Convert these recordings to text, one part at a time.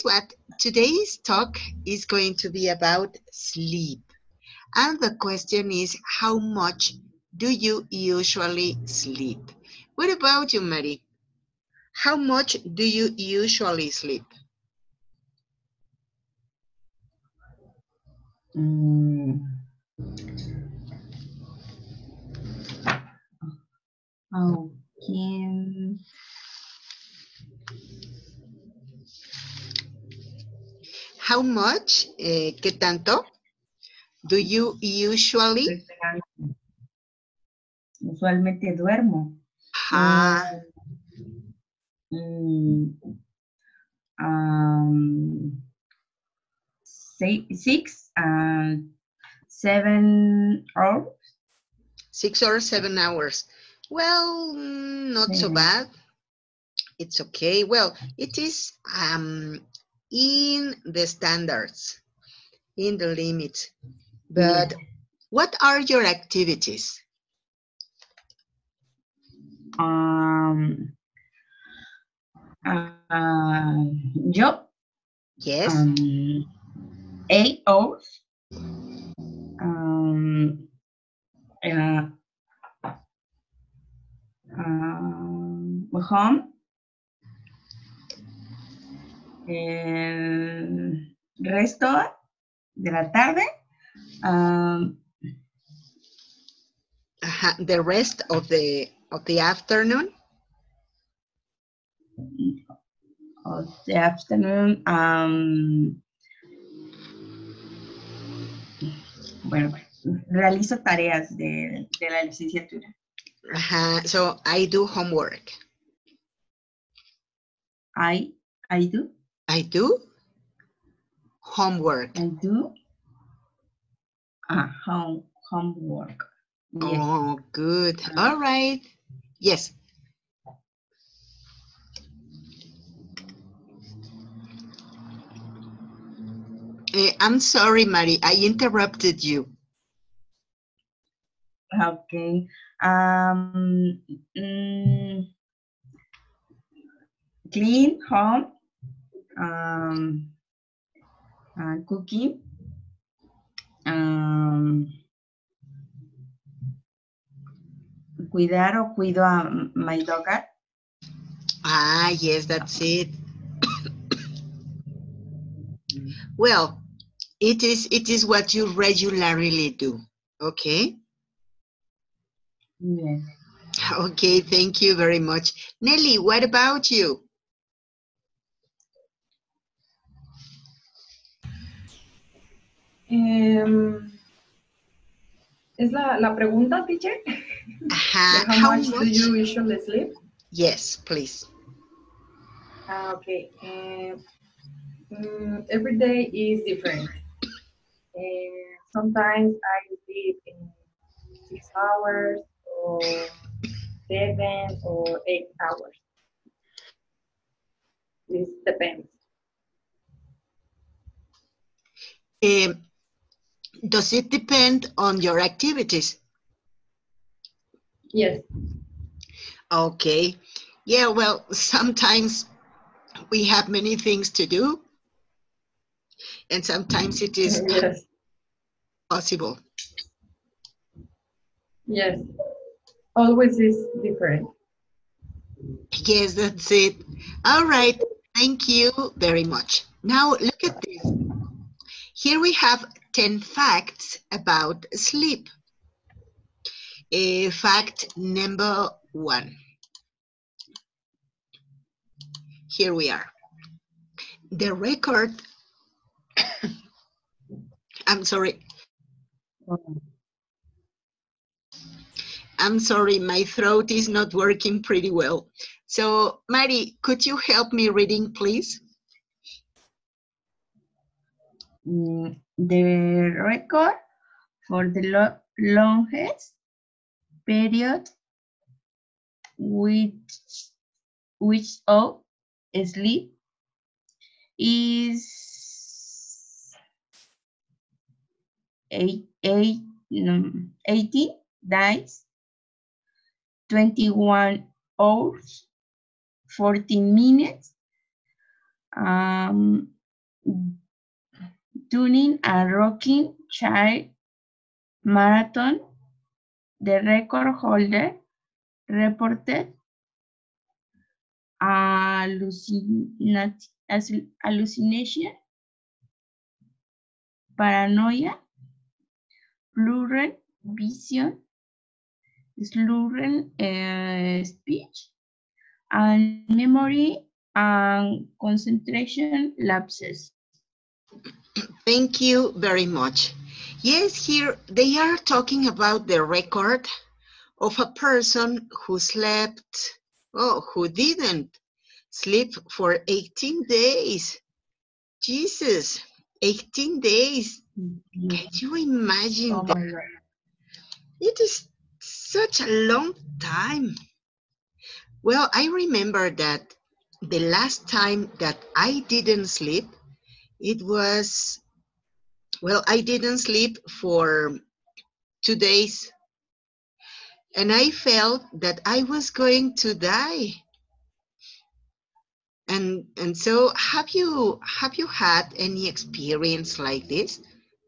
what? Today's talk is going to be about sleep. And the question is, how much do you usually sleep? What about you, Mary? How much do you usually sleep? Okay. How much? ¿Qué tanto? Do you usually? Usualmente duermo. Ajá. 6 and 7 hours. 6 or 7 hours. Well, not so bad. It's okay. Well, it is in the standards, in the limits. But what are your activities? Job. Yes. 8 hours. Home. El resto de la tarde. The rest of the afternoon. Of the afternoon. Bueno, realizo tareas de la licenciatura. So I do homework. I do. I do homework. I do homework. Yes. Oh, good. All right. Yes. I'm sorry, Mari. I interrupted you. Okay. Clean home. Cooking. Cuidar o cuido a my dog. Yes, that's it. Well, it is what you regularly do. Okay. Yes. Okay, thank you very much. Nelly, what about you? ¿Es la pregunta, teacher? How much do you usually sleep? Yes, please. Okay. Every day is different. Sometimes I sleep in 6 hours or 7 or 8 hours. This depends. Does it depend on your activities? Yes. Okay. Yeah, well, sometimes we have many things to do, and sometimes it is yes. possible. Yes. Always is different. Yes, that's it. All right. Thank you very much. Now, look at this. Here we have 10 facts about sleep. Fact number 1. Here we are. The record, I'm sorry, my throat is not working pretty well. So, Mari, could you help me reading, please? The record for the longest period which of sleep is 80 days, 21 hours, 14 minutes, doing a rocking chair marathon. The record holder reported hallucination, paranoia, blurred vision, slurred speech, and memory and concentration lapses. Thank you very much. Yes, here they are talking about the record of a person who slept, who didn't sleep for 18 days. Jesus, 18 days. Can you imagine Oh that? my God. It is such a long time. Well, I remember that the last time that I didn't sleep, it was, well, I didn't sleep for 2 days and I felt that I was going to die. And so have you had any experience like this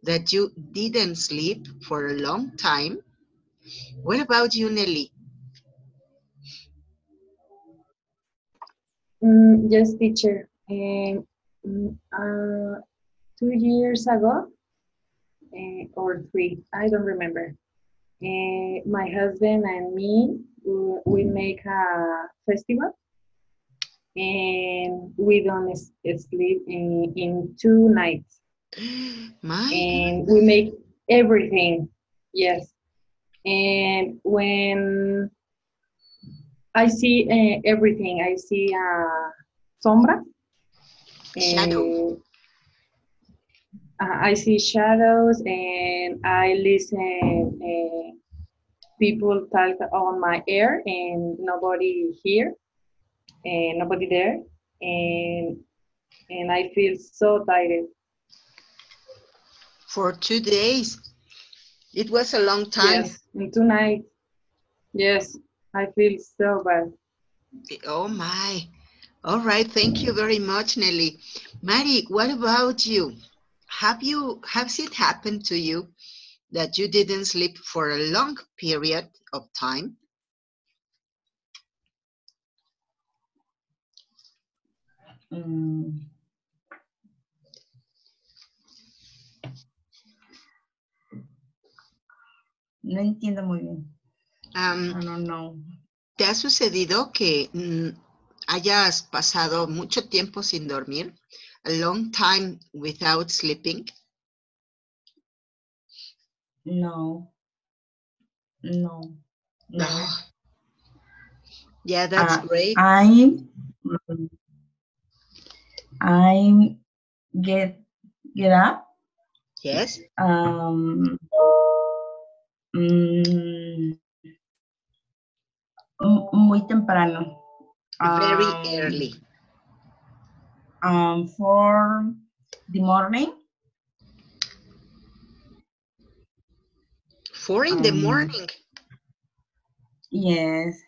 that you didn't sleep for a long time? What about you, Nelly? Yes, teacher. 2 years ago, or three, I don't remember. My husband and me, we make a festival, and we don't sleep in 2 nights, My and we goodness. make everything. Yes, and when I see everything, I see sombra. Shadow. Uh, I see shadows, and I listen people talk on my ear, and nobody here, and nobody there, and I feel so tired. For 2 days. It was a long time. Yes, and tonight, yes, I feel so bad. Oh my. All right, thank you very much, Nelly. Mary, what about you? Has it happened to you that you didn't sleep for a long period of time? Mm, no entiendo muy bien. I Um, don't know. ¿Te ha sucedido que hayas pasado mucho tiempo sin dormir? A long time without sleeping? No, no, never. Oh, yeah, that's great. Mm, I get up Yes, um, mm, muy temprano. very Um, early. for the morning. 4 in the Um, morning. yes,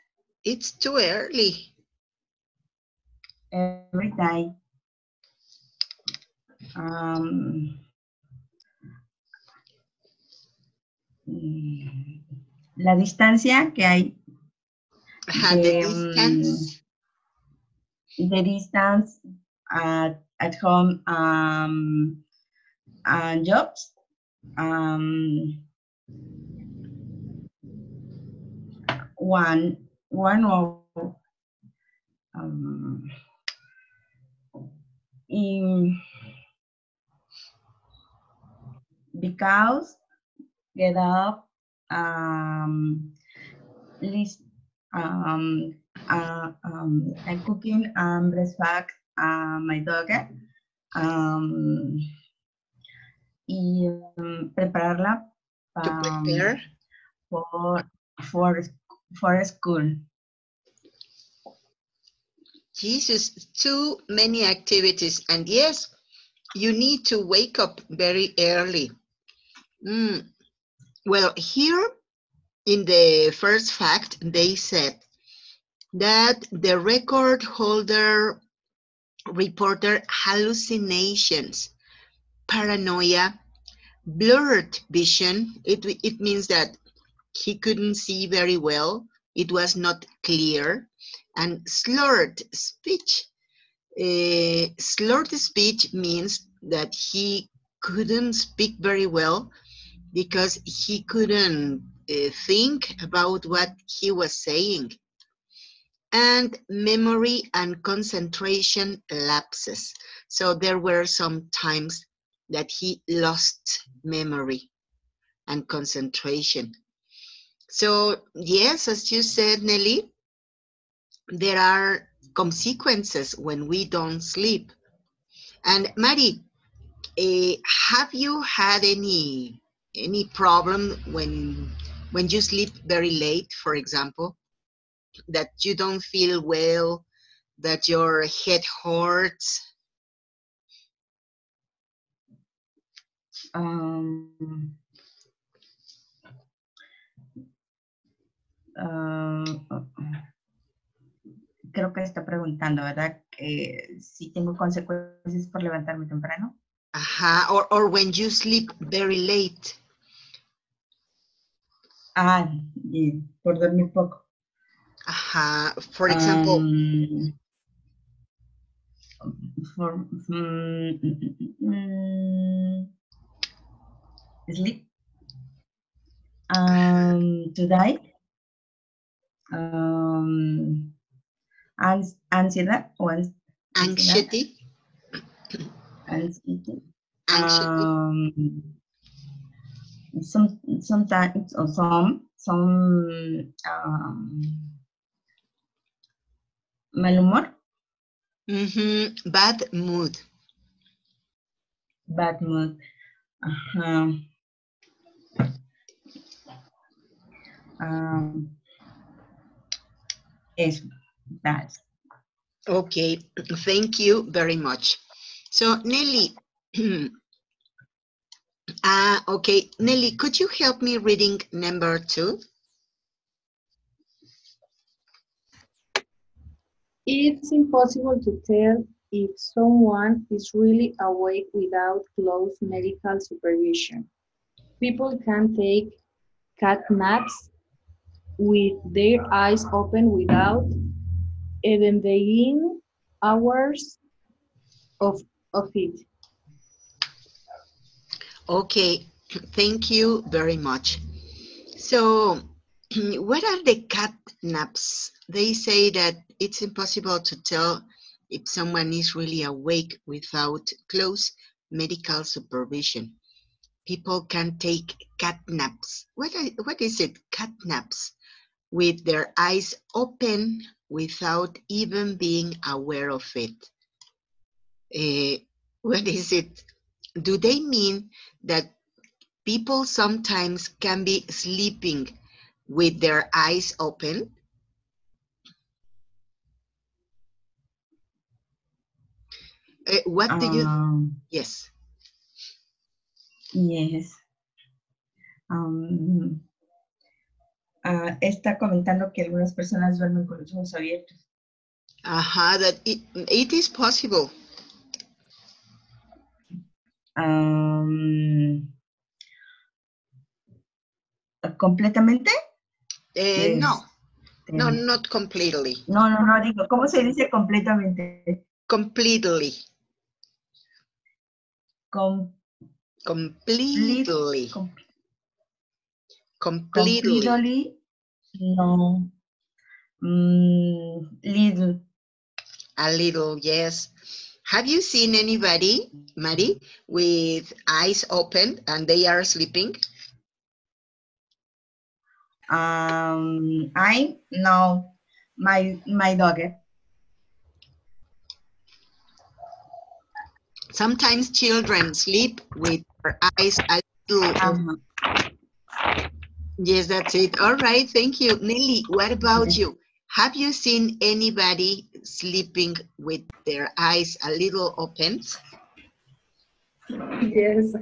It's too early. every day. Um, la distancia que hay The de distance. the distance at home and jobs. One or in because get up list and cooking breakfast my dog y prepararla To prepare. for for for school. Jesus, too many activities. And yes, you need to wake up very early. Well, here in the first fact, they said that the record holder reported hallucinations, paranoia, blurred vision. It means that he couldn't see very well. It was not clear. And slurred speech. Slurred speech means that he couldn't speak very well because he couldn't think about what he was saying. And memory and concentration lapses. So there were some times that he lost memory and concentration. So yes, as you said, Nelly, there are consequences when we don't sleep. And Mari, have you had any problem when you sleep very late, for example, that you don't feel well, that your head hurts? Um, uh, Creo que está preguntando, ¿verdad? Si tengo consecuencias por levantarme temprano. Or when you sleep very late. Por dormir poco. For example. Sleep. To die. Ansiedad o Anxiety. Anxiety. Anxiety. Sometimes or some mal humor. Bad mood. Bad mood. It's bad. Okay, thank you very much. So Nelly, okay, Nelly, could you help me reading number 2? It's impossible to tell if someone is really awake without close medical supervision. People can take cat naps with their eyes open without identifying hours of it. Okay, thank you very much. So, what are the cat naps? They say that it's impossible to tell if someone is really awake without close medical supervision. People can take cat naps. What is it, cat naps? With their eyes open without even being aware of it. What is it? Do they mean that people sometimes can be sleeping with their eyes open? What do you? Yes. Yes. Está comentando que algunas personas duermen con los ojos abiertos. That it is possible. ¿Completamente? No. No, not completely. No, digo, ¿cómo se dice completamente? Completely. Completely. Completely. No. Little. A little, yes. Have you seen anybody, Mari, with eyes open and they are sleeping? No. My dog. Sometimes children sleep with their eyes a little open. Yes, that's it. All right, thank you. Nelly, what about you? Have you seen anybody sleeping with their eyes a little open? Yes.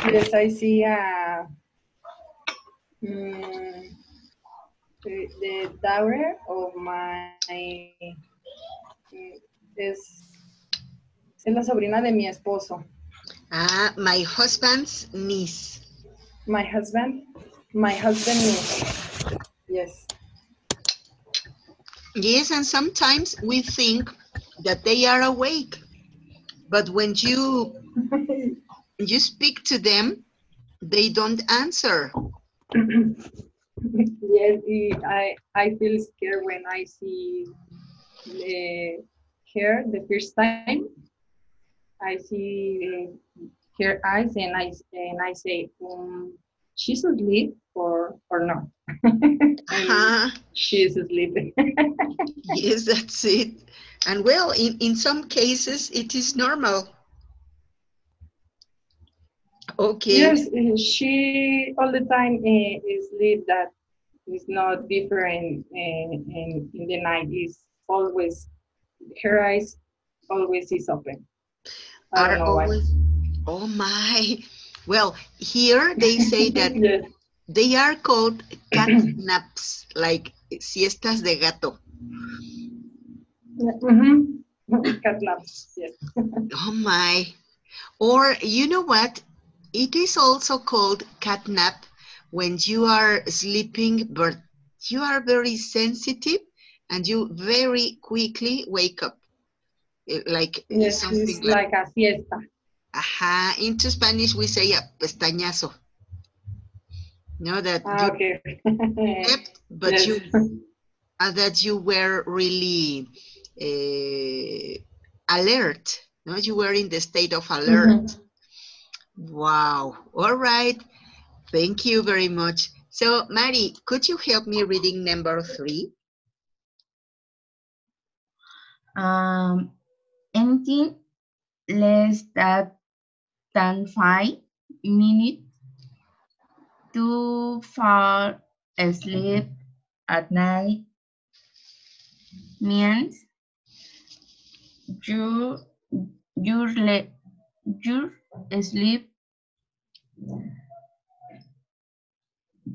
Yes, I see The daughter of my es la sobrina de mi esposo. Ah, my husband's niece. My husband niece. Yes. Yes, and sometimes we think that they are awake, but when you speak to them, they don't answer. Yes, I feel scared when I see her the first time. I see her eyes and I say, she's asleep or not, and Uh-huh. she's asleep. Yes, that's it. And well, in some cases, it is normal. Okay. Yes, she all the time is sleep that is not different in the night. Is always her eyes always is open. I don't Are know why. always, oh my. Well, here they say that Yes. they are called cat naps, like siestas de gato. Cat naps. Yes. Oh my. Or you know what? It is also called catnap when you are sleeping, but you are very sensitive and you very quickly wake up. Like Yes, something it's like, like a siesta. aha, into Spanish we say a pestañazo. No, that Ah, you okay. slept, but Yes. you were really alert. No, you were in the state of alert. Wow. All right. Thank you very much. So, Mari, could you help me reading number 3? Anything less than 5 minutes to fall asleep at night means you your your sleep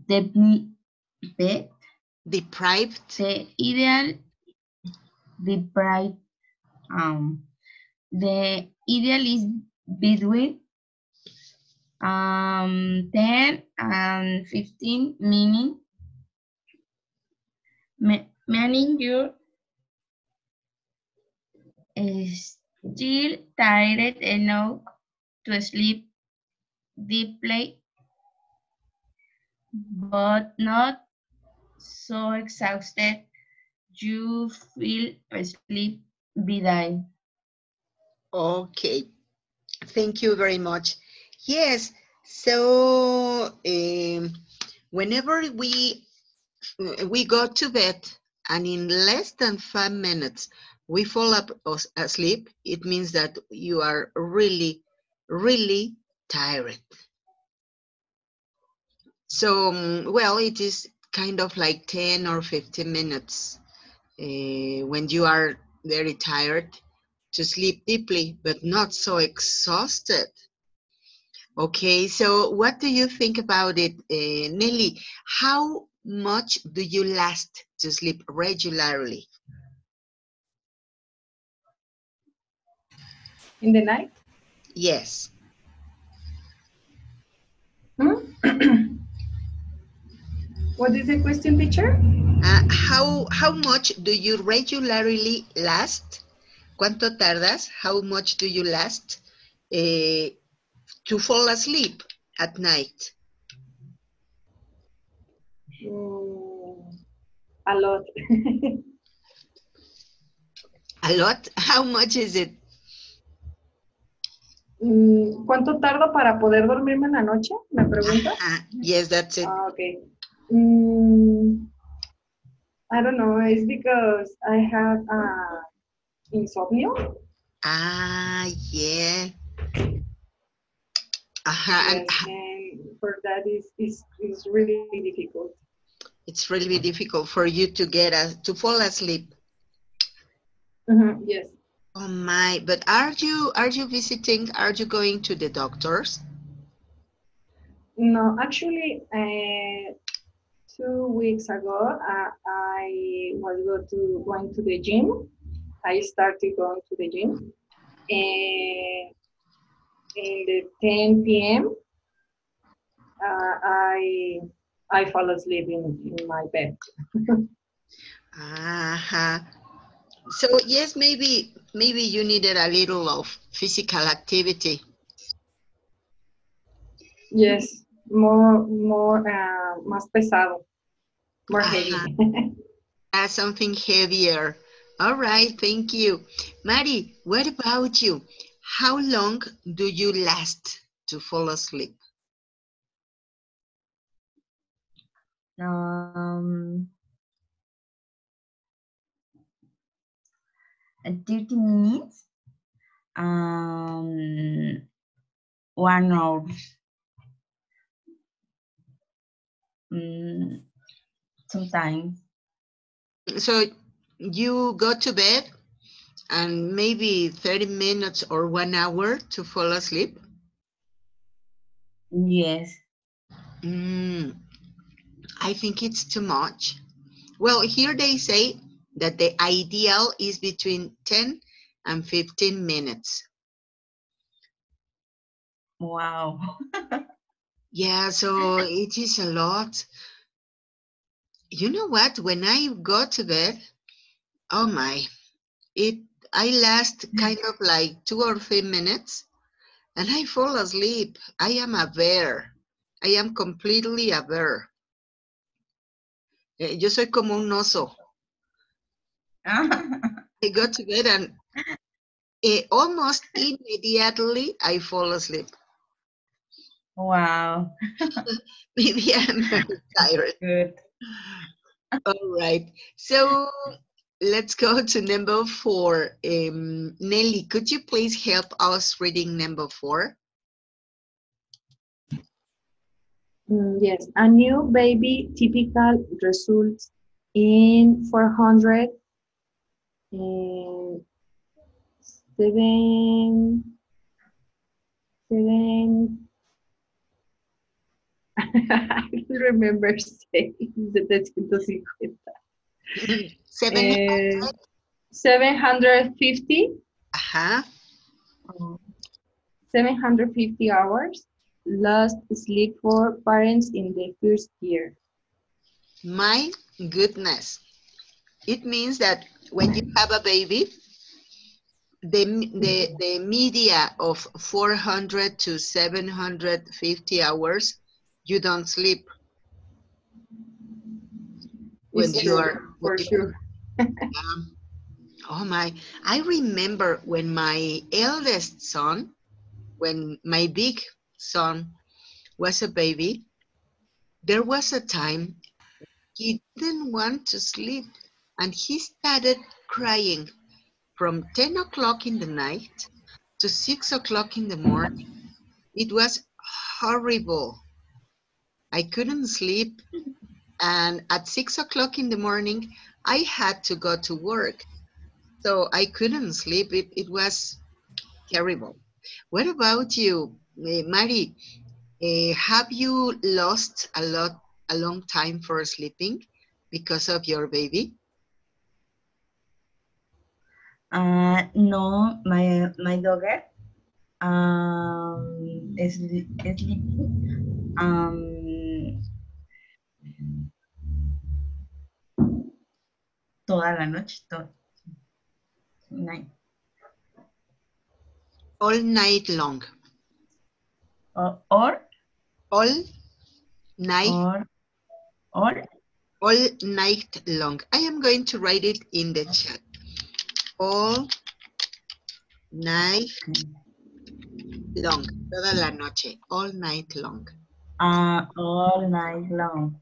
deprived. Deprived. The ideal deprived the ideal is between 10 and 15 minutes, meaning you is still tired enough to sleep deeply, but not so exhausted you feel asleep bedtime. Okay. Thank you very much. Yes. So, whenever we go to bed and in less than 5 minutes we fall asleep, it means that you are really, really tired. So, well, it is kind of like 10 or 15 minutes when you are very tired to sleep deeply, but not so exhausted. Okay, so what do you think about it, Nelly? How much do you last to sleep regularly? In the night? Yes. What is the question, teacher? How much do you regularly last? ¿Cuánto tardas? How much do you last to fall asleep at night? A lot. A lot? How much is it? ¿Cuánto tardo para poder dormirme en la noche? ¿Me pregunta? Yes, that's it. Okay. I don't know. It's because I have insomnia. Yeah. And Yes, and for that is really difficult. it's really difficult for you to to fall asleep. Yes. Oh my! But are you visiting? Are you going to the doctors? No, actually, 2 weeks ago, I was going to the gym. I started going to the gym, and in the 10 p.m., I fall asleep in my bed. Uh-huh. So yes, maybe you needed a little of physical activity. Yes, más pesado, more Uh-huh. heavy. Something heavier. All right, thank you. Mari, what about you? How long do you last to fall asleep? Um, 30 minutes. 1 hour. Sometimes. So you go to bed and maybe 30 minutes or 1 hour to fall asleep? Yes. I think it's too much. Well, here they say that the ideal is between 10 and 15 minutes. Wow. Yeah, so it is a lot. You know what? When I go to bed, oh my, it I last kind of like 2 or 3 minutes and I fall asleep. I am a bear. I am completely a bear. Yo soy como un oso. I go to bed and almost immediately I fall asleep. Wow. Maybe I'm very tired. Good. All right. So let's go to number 4. Nelly, could you please help us reading number 4? Yes, a new baby typical results in 400 and seven. I don't remember saying 750. 700. 750 Uh-huh. 750 hours lost sleep for parents in the first year. My goodness. It means that when you have a baby, the media of 400 to 750 hours, you don't sleep when It's you true, are. for sure. Oh my, I remember when my eldest son, when my big son was a baby, there was a time he didn't want to sleep and he started crying from 10 o'clock in the night to 6 o'clock in the morning. It was horrible. I couldn't sleep. And at 6 o'clock in the morning, I had to go to work. So I couldn't sleep. It was terrible. What about you, Mari? Have you lost a long time for sleeping because of your baby? No, my daughter is sleeping toda la noche, night. All night long. Or All night, or or all night long. I am going to write it in the chat. All night long. Toda la noche. All night long. all night long.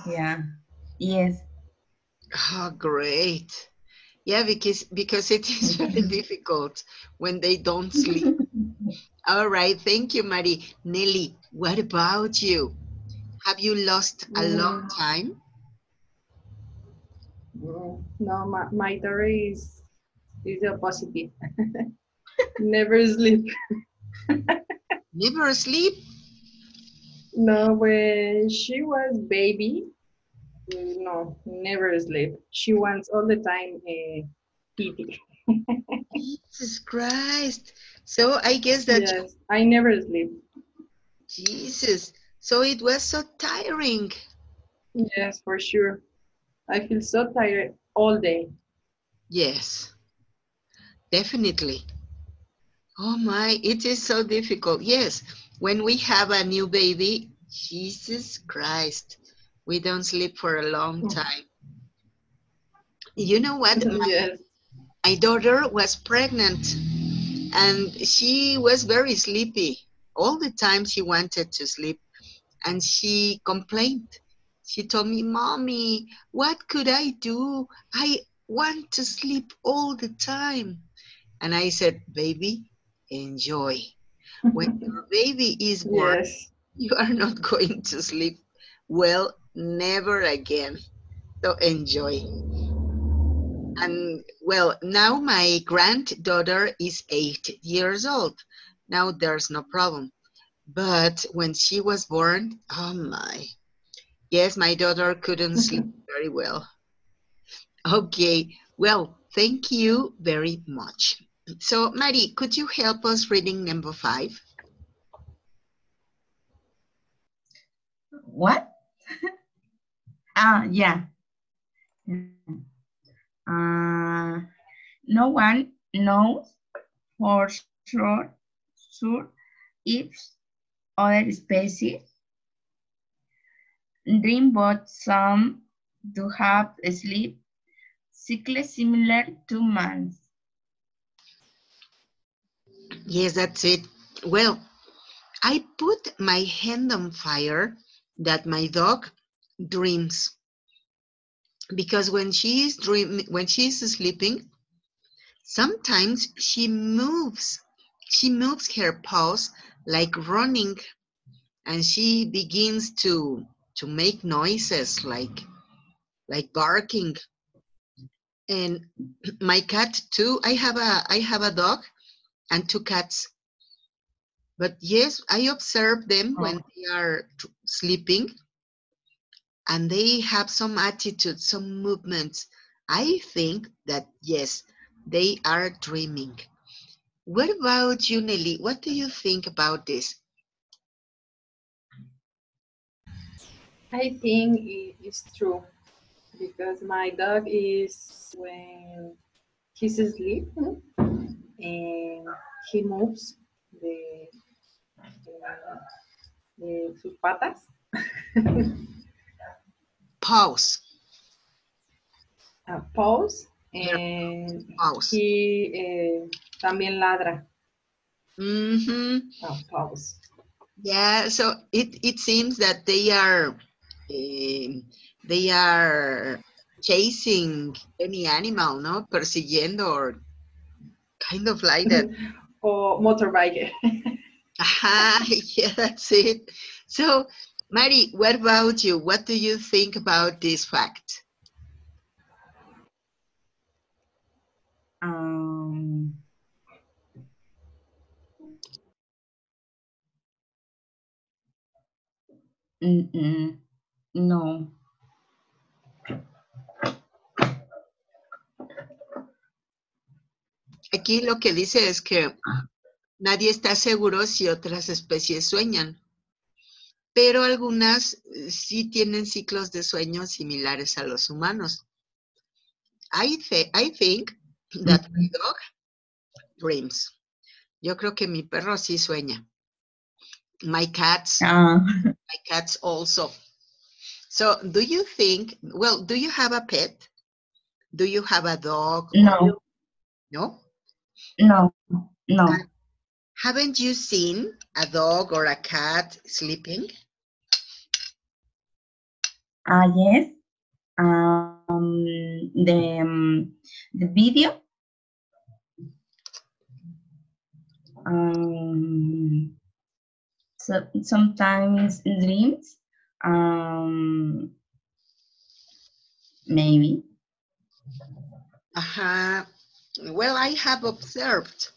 Yeah. Yes. Oh, great. Yeah, because it is very difficult when they don't sleep. All right, thank you, Mari. Nelly, what about you? Have you lost a long Mm, time? no, my daughter is the opposite. Never sleep. Never sleep? No, when she was baby, no, never sleep. She wants all the time eating. Jesus Christ. So I guess that you, Yes, I never sleep. Jesus. So it was so tiring. Yes, for sure. I feel so tired all day. Yes, definitely. Oh my, it is so difficult. Yes, when we have a new baby, Jesus Christ, we don't sleep for a long time. You know what? Yes. My daughter was pregnant and she was very sleepy. All the time she wanted to sleep and she complained. She told me, Mommy, what could I do? I want to sleep all the time. And I said, Baby, enjoy. When your baby is born, Yes. you are not going to sleep well, never again. So enjoy. And well, now my granddaughter is 8 years old. Now there's no problem. But when she was born, oh my. Yes, my daughter couldn't sleep very well. Okay, well, thank you very much. So, Mari, could you help us reading number 5? What? Yeah. Uh, no one knows for sure if other species dream, but some do have a sleep cycle similar to man's. Yes, that's it. Well, I put my hand on fire that my dog dreams because when she's sleeping, sometimes she moves her paws like running, and she begins to make noises like barking. And my cat too. I have a dog and 2 cats. But yes, I observe them Oh, when they are sleeping, and they have some attitude, some movements. I think that yes, they are dreaming. What about you, Nelly? What do you think about this? I think it's true because my dog is when he's asleep and he moves the, sus patas, Pause. paws, Her and pause. he también ladra. Mm-hmm. Paws. Yeah, so it seems that they are chasing any animal, no? Persiguiendo or kind of like that. Or motorbike. Aha, yeah, that's it. So, Mari, what about you? What do you think about this fact? um, no. Aquí lo que dice es que nadie está seguro si otras especies sueñan, pero algunas sí tienen ciclos de sueño similares a los humanos. I think that my dog dreams. Yo creo que mi perro sí sueña. My cats also. So, do you think, well, do you have a pet? Do you have a dog or No, no? no, no. Haven't you seen a dog or a cat sleeping? Yes. The the video. Um, so sometimes in dreams. Maybe. Well, I have observed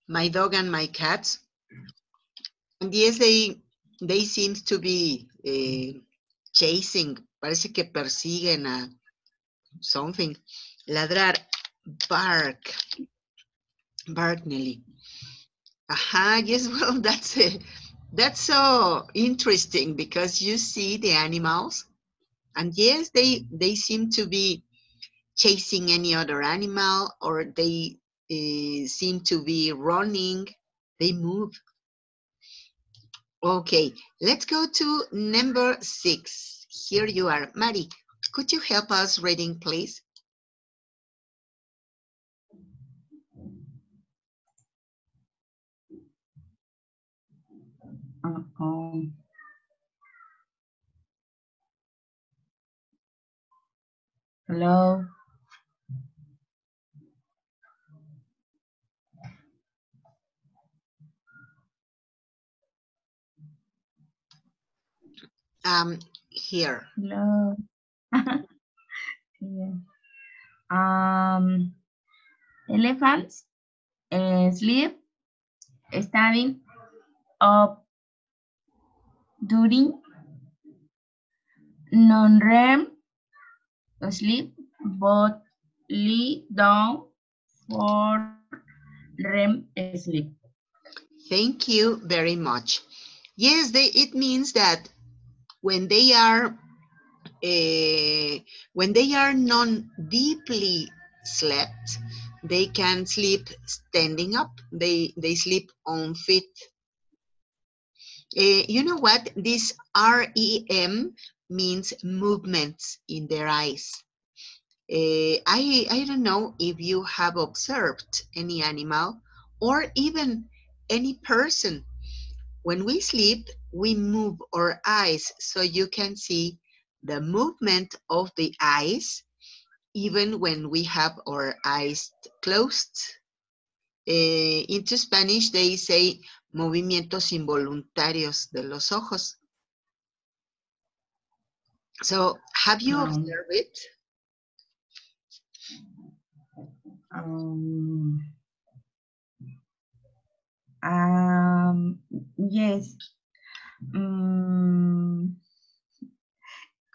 my dog and my cats, and yes, They seem to be chasing. Parece que persiguen a something. Ladrar. Bark. Bark, Nelly. Aha, yes, well, that's so interesting because you see the animals, and yes, they seem to be chasing any other animal, or they seem to be running. They move. Okay, let's go to number 6. Here you are. Mari, could you help us reading, please? Um, Hello. Here. Hello. Yeah. Elephants sleep standing up during non-REM sleep, but lie down for REM sleep. Thank you very much. Yes, it means that when they are non-deeply slept, they can sleep standing up. They sleep on feet. You know what? This REM means movements in their eyes. I don't know if you have observed any animal or even any person. When we sleep, we move our eyes so you can see the movement of the eyes even when we have our eyes closed. Into Spanish, they say movimientos involuntarios de los ojos. So, have you observed it? Yes.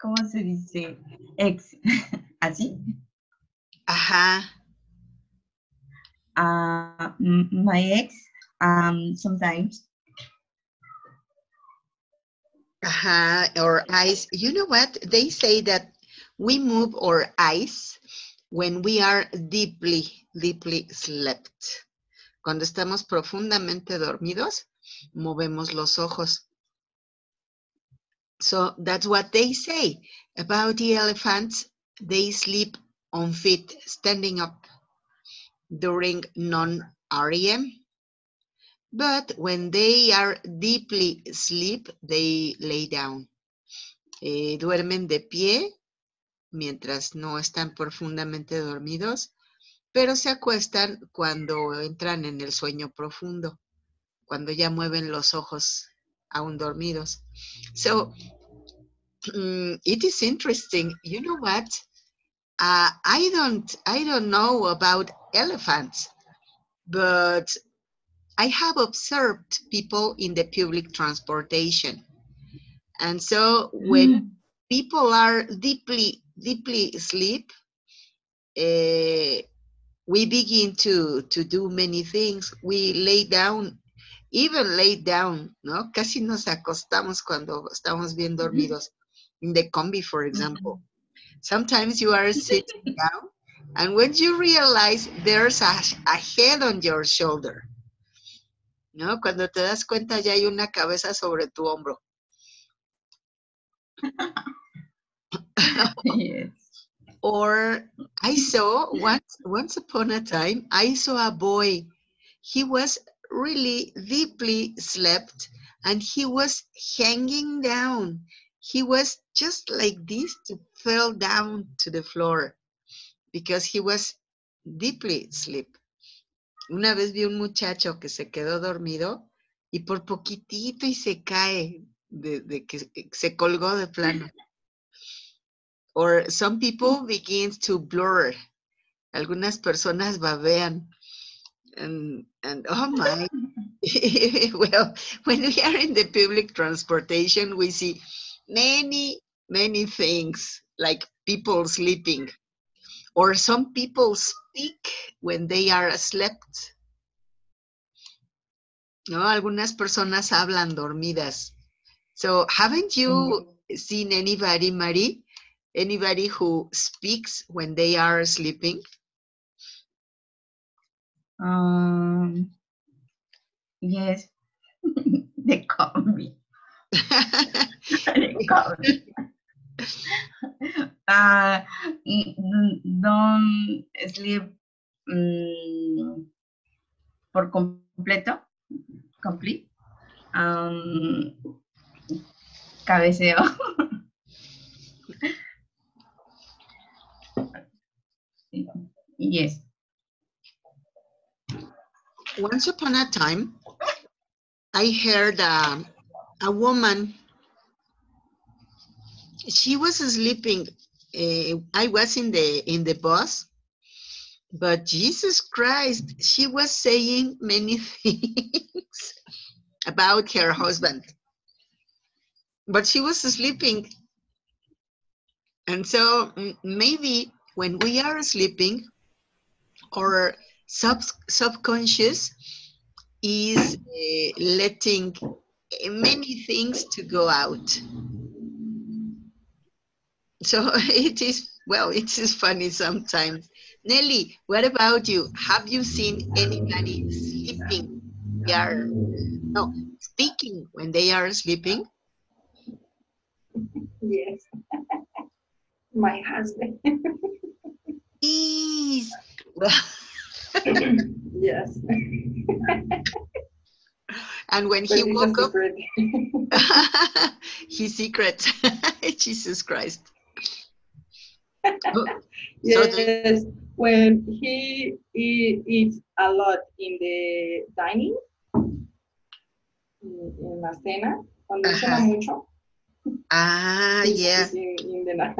¿Cómo se dice? Ex. ¿Así? Ajá. My ex, sometimes. Our eyes. You know what? They say that we move our eyes when we are deeply slept. Cuando estamos profundamente dormidos, movemos los ojos. So that's what they say about the elephants. They sleep on feet, standing up during non-REM. But when they are deeply asleep, they lay down. Duermen de pie mientras no están profundamente dormidos, pero se acuestan cuando entran en el sueño profundo, cuando ya mueven los ojos aún dormidos. So, it is interesting. You know what? I don't know about elephants, but I have observed people in the public transportation. And so when people are deeply asleep, we begin to do many things. We lay down, ¿no? Casi nos acostamos cuando estamos bien dormidos. In the Conv, for example. Sometimes you are sitting down, and when you realize there's a head on your shoulder, ¿no? Cuando te das cuenta ya hay una cabeza sobre tu hombro. Yes. Or I saw once upon a time, I saw a boy. He was really deeply slept and he was hanging down. He was just like this to fell down to the floor because he was deeply asleep. Una vez vi un muchacho que se quedó dormido y por poquitito y se cae de que se colgó de plano. Or some people begin to blur. Algunas personas babean. And oh my, Well, when we are in the public transportation, we see many things like people sleeping, or some people speak when they are slept. No, algunas personas hablan dormidas. So haven't you seen anybody, Marie? Anybody who speaks when they are sleeping? Yes, the Conv. The Conv. Don't sleep por completo, complete. Cabeceo. Yes. Once upon a time, I heard a woman. She was sleeping. I was in the bus, but Jesus Christ, she was saying many things about her husband, but she was sleeping. And so maybe when we are sleeping, our subconscious is letting many things to go out. So it is funny sometimes. Nelly, what about you? Have you seen anybody sleeping? They are no speaking when they are sleeping. Yes, my husband. Please. Well, Yes, and when but he it's a woke up, secret. his secret. Jesus Christ. So they, Yes, when he eats a lot in the dining, en la cena, cuando él cena mucho, he's yeah. in the night.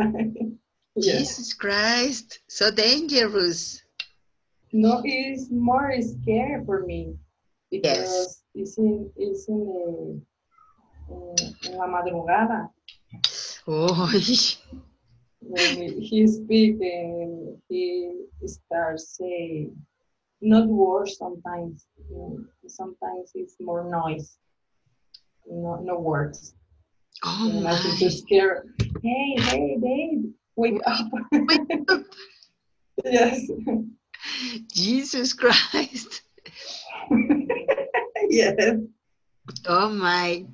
Yes. Jesus Christ. So dangerous. No, it's more scary for me Yes. because en la madrugada Oh, when he speaks and he starts saying not words sometimes. Sometimes it's more noise, no words. oh And I feel my. so scared. Hey, babe, wake up. Wake up. Yes. Jesus Christ. Yes. Oh my.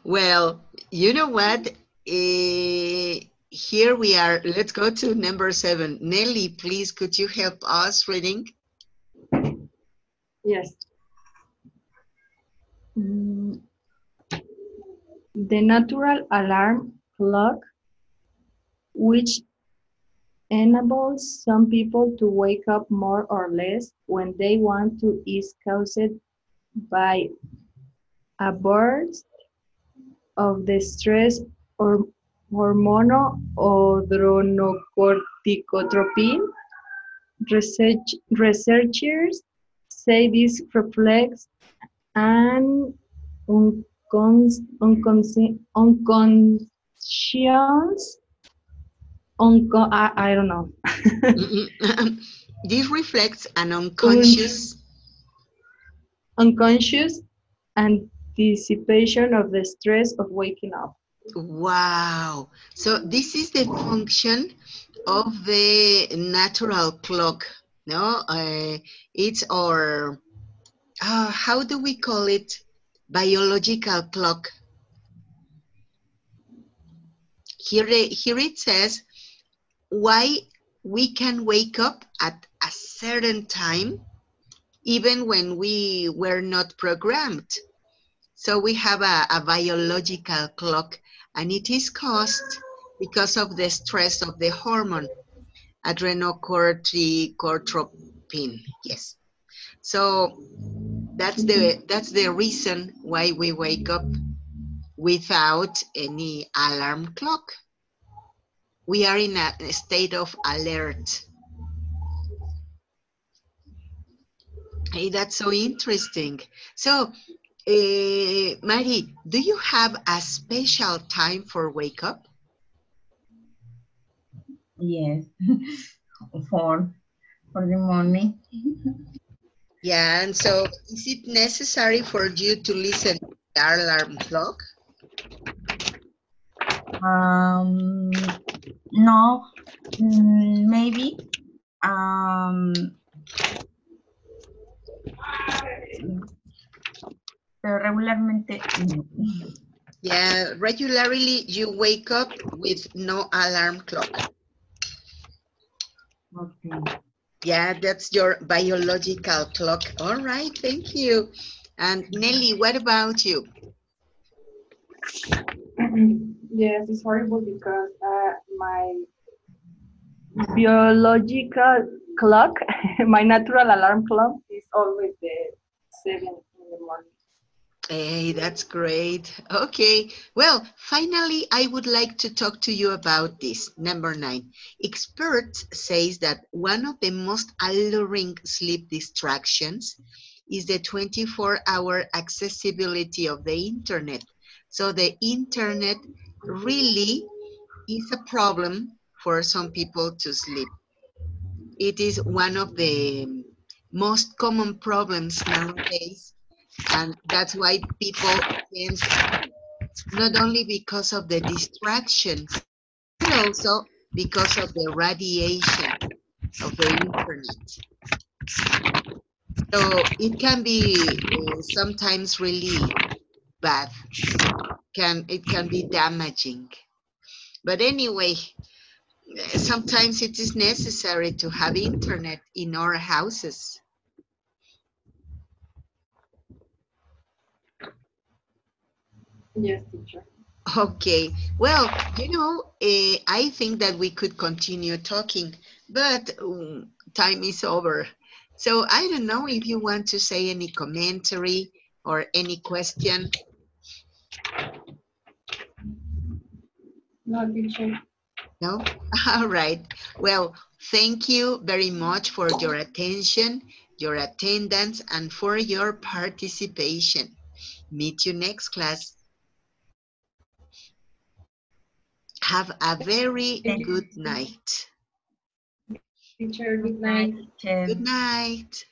Well, you know what? Here we are. Let's go to number 7. Nelly, please, could you help us reading? Yes. Mm, the natural alarm clock, which enables some people to wake up more or less when they want to, is caused by a burst of the stress or hormone adrenocorticotropin. Researchers say this reflects an unconscious, I don't know, This reflects an un, unconscious. unconscious anticipation of the stress of waking up. Wow. So this is the function of the natural clock. No, it's our, how do we call it? Biological clock. Here it says why we can wake up at a certain time even when we were not programmed. So we have a biological clock, and it is caused because of the stress of the hormone, adrenocorticotropin. Yes. So that's the reason why we wake up without any alarm clock. We are in a state of alert. Hey, that's so interesting. So Mari, do you have a special time for wake up? Yes, for the morning. Yeah, and so is it necessary for you to listen to the alarm clock? No, maybe. Um, pero regularmente no. Yeah, regularly you wake up with no alarm clock. Okay. Yeah, that's your biological clock. All right, thank you. And Nelly, what about you? Yes, it's horrible because my biological clock, my natural alarm clock is always the 7 in the morning. Hey, that's great. Okay. Well, finally, I would like to talk to you about this. Number 9. Experts says that one of the most alluring sleep distractions is the 24-hour accessibility of the internet. So the internet really is a problem for some people to sleep. It is one of the most common problems nowadays, and that's why people tend, not only because of the distractions, but also because of the radiation of the internet. So it can be sometimes really bad. It can be damaging. But anyway, sometimes it is necessary to have internet in our houses. Yes, teacher. Okay, well, I think that we could continue talking, but time is over. So I don't know if you want to say any commentary or any question. No, teacher. No? All right. Well, thank you very much for your attention, your attendance, and for your participation. Meet you next class. Have a very Thank Thank you, good night. teacher. Good Good night. night, teacher. Good night.